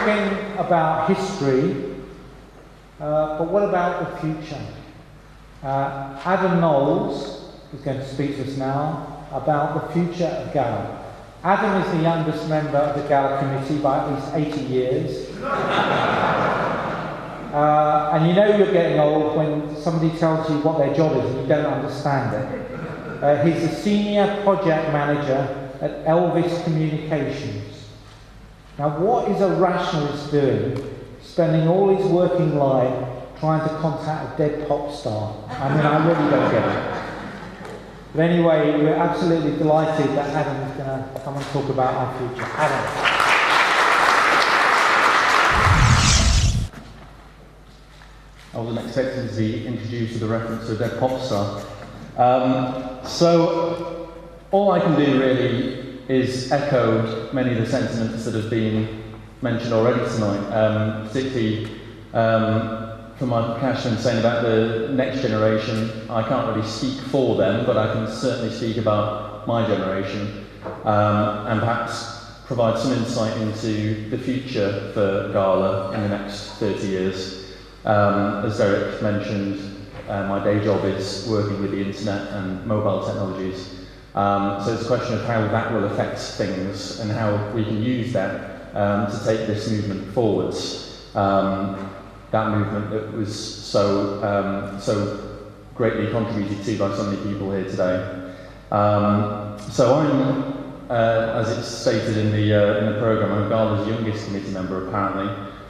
talking about history, but what about the future? Adam Knowles is going to speak to us now about the future of GALHA. Adam is the youngest member of the GALHA committee by at least 80 years. And you know you're getting old when somebody tells you what their job is and you don't understand it. He's the senior project manager at Elvis Communications. Now, what is a rationalist doing, spending all his working life trying to contact a dead pop star? I mean, I really don't get it. But anyway, we're absolutely delighted that Adam is going to come and talk about our future. Adam. I wasn't expecting to be introduced with a reference to a dead pop star. So all I can do really is echo many of the sentiments that have been mentioned already tonight, particularly from Michael Cashman saying about the next generation. I can't really speak for them, but I can certainly speak about my generation, and perhaps provide some insight into the future for GALHA in the next 30 years. As Derek mentioned, my day job is working with the internet and mobile technologies. So it's a question of how that will affect things and how we can use that to take this movement forwards. That movement that was so greatly contributed to by so many people here today. So I'm, as it's stated in the programme, I'm GALHA's youngest committee member apparently.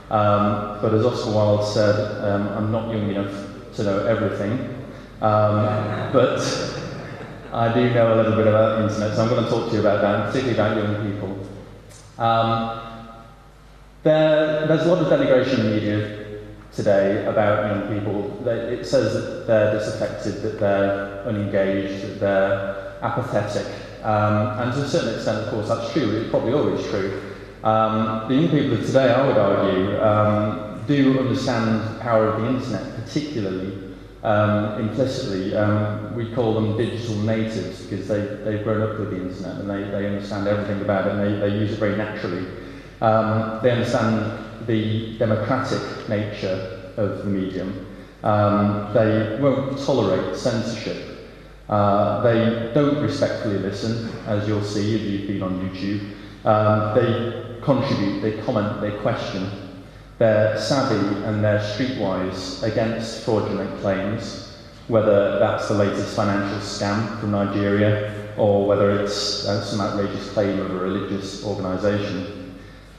But as Oscar Wilde said, I'm not young enough to know everything, but I do know a little bit about the internet, so I'm going to talk to you about that, and particularly about young people. There's a lot of denigration in the media today about young people. It says that they're disaffected, that they're unengaged, that they're apathetic, and to a certain extent, of course, that's true. It's probably always true. The young people of today, I would argue, do understand the power of the internet, particularly implicitly. We call them digital natives because they've grown up with the internet and they understand everything about it and they use it very naturally. They understand the democratic nature of the medium. They won't tolerate censorship. They don't respectfully listen, as you'll see if you've been on YouTube. They contribute, they comment, they question. They're savvy and they're streetwise against fraudulent claims, whether that's the latest financial scam from Nigeria or whether it's some outrageous claim of a religious organisation.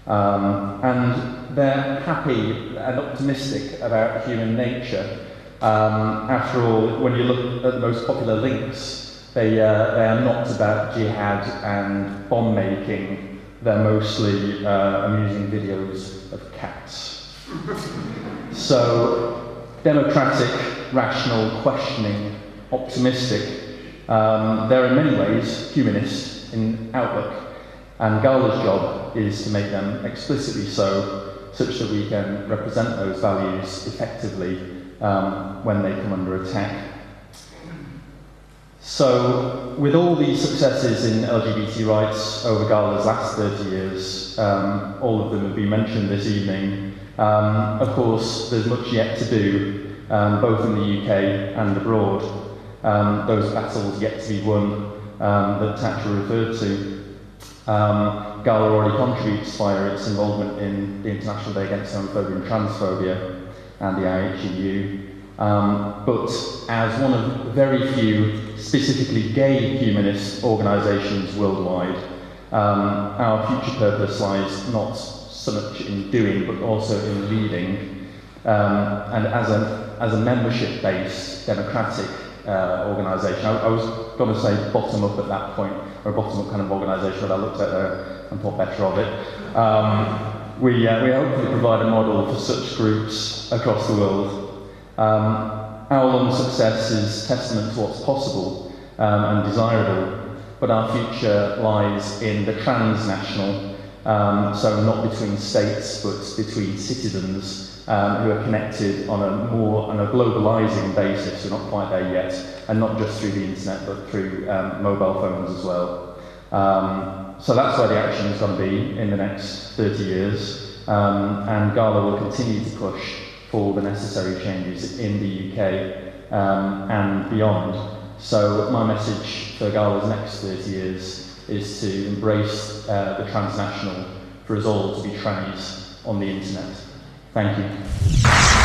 And they're happy and optimistic about human nature. After all, when you look at the most popular links, they are not about jihad and bomb making. They're mostly amusing videos of cats. So, democratic, rational, questioning, optimistic. They're in many ways humanist in outlook, and GALHA's job is to make them explicitly so, such that we can represent those values effectively when they come under attack. So, with all these successes in LGBT rights over GALHA's last 30 years, all of them have been mentioned this evening. Of course, there's much yet to do, both in the UK and abroad. Those battles yet to be won that Thatcher referred to. GALHA already contributes via its involvement in the International Day Against Homophobia and Transphobia and the IHEU. But as one of very few specifically gay humanist organisations worldwide, our future purpose lies not so much in doing, but also in leading. And as a membership-based, democratic organisation, I was going to say bottom-up at that point, or a bottom-up kind of organisation, but I looked at her and thought better of it. We hopefully provide a model for such groups across the world. Our long success is testament to what's possible and desirable, but our future lies in the transnational, so not between states, but between citizens who are connected on a globalising basis. We're not quite there yet, and not just through the internet, but through mobile phones as well. So that's where the action is going to be in the next 30 years. and GALHA will continue to push for the necessary changes in the UK and beyond. So my message for GALHA's next 30 years is to embrace the transnational, for us all to be trannies on the internet. Thank you.